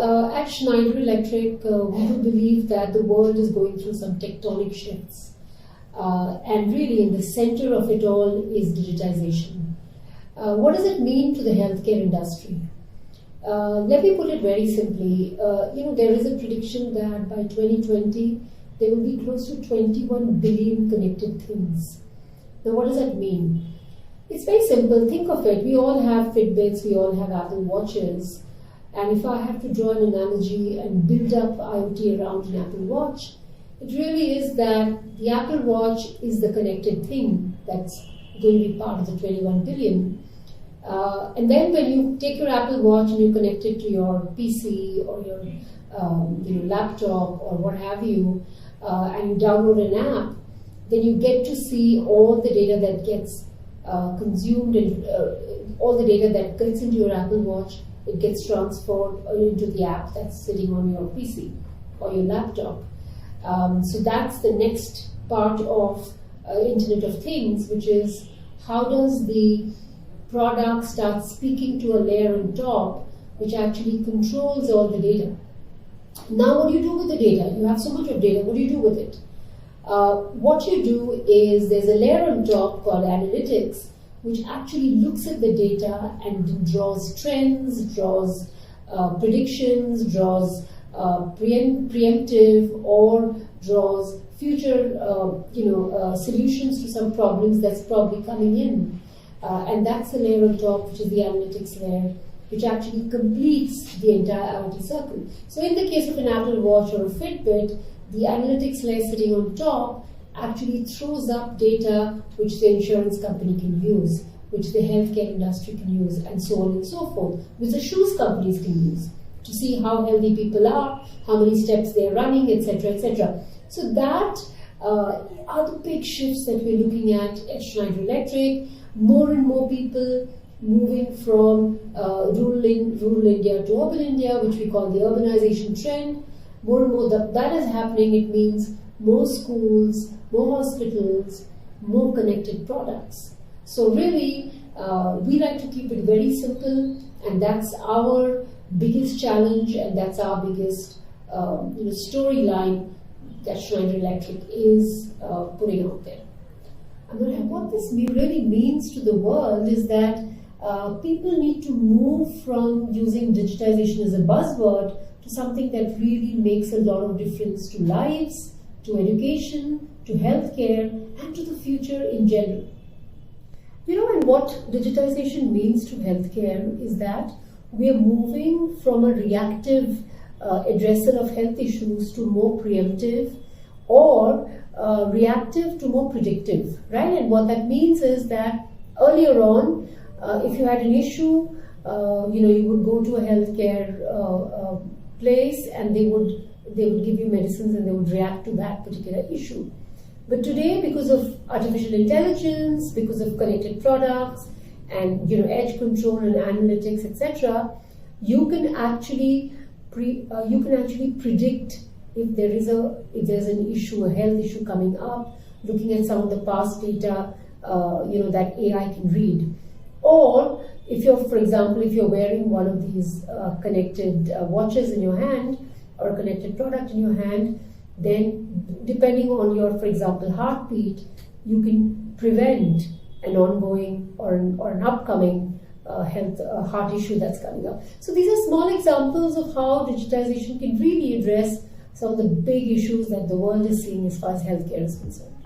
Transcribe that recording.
at Schneider Electric, we do believe that the world is going through some tectonic shifts. And really in the center of it all is digitization. What does it mean to the healthcare industry? Let me put it very simply. There is a prediction that by 2020, there will be close to 21 billion connected things. Now, what does that mean? It's very simple. Think of it. We all have Fitbits, we all have Apple Watches. And if I have to draw an analogy and build up IoT around an Apple Watch, it really is that the Apple Watch is the connected thing that's going to be part of the 21 billion. And then when you take your Apple Watch and you connect it to your PC or your laptop or what have you, and you download an app, then you get to see all the data that gets consumed and all the data that gets into your Apple Watch. It gets transferred into the app that's sitting on your PC or your laptop. So that's the next part of Internet of Things, which is how does the product start speaking to a layer on top which actually controls all the data. Now what do you do with the data? You have so much of data, what do you do with it? What you do is there's a layer on top called analytics, which actually looks at the data and draws trends, draws predictions, draws preemptive or draws future solutions to some problems that's probably coming in. And that's the layer on top, which is the analytics layer, which actually completes the entire IoT circle. So in the case of an Apple Watch or a Fitbit, the analytics layer sitting on top actually throws up data which the insurance company can use, which the healthcare industry can use, and so on and so forth, which the shoes companies can use to see how healthy people are, how many steps they're running, etc., etc. So that are the big shifts that we're looking at Schneider Electric. More and more people moving from rural India to urban India, which we call the urbanization trend. More and more that is happening. It means more schools, more hospitals, more connected products. So really, we like to keep it very simple, and that's our biggest challenge, and that's our biggest storyline that Schneider Electric is putting out there. What this really means to the world is that people need to move from using digitization as a buzzword to something that really makes a lot of difference to lives, to education, to healthcare, and to the future in general. And what digitization means to healthcare is that we are moving from a reactive addressal of health issues to more preemptive or reactive to more predictive, right? And what that means is that earlier on, if you had an issue, you would go to a healthcare place and they would give you medicines and they would react to that particular issue. But today, because of artificial intelligence, because of connected products, and edge control and analytics, etc., you can actually predict if there's an issue, a health issue coming up, looking at some of the past data, that AI can read. Or if you're, for example, if you're wearing one of these connected watches in your hand or a connected product in your hand, then depending on your, for example, heartbeat, you can prevent an ongoing or an upcoming heart issue that's coming up. So these are small examples of how digitization can really address some of the big issues that the world is seeing as far as healthcare is concerned.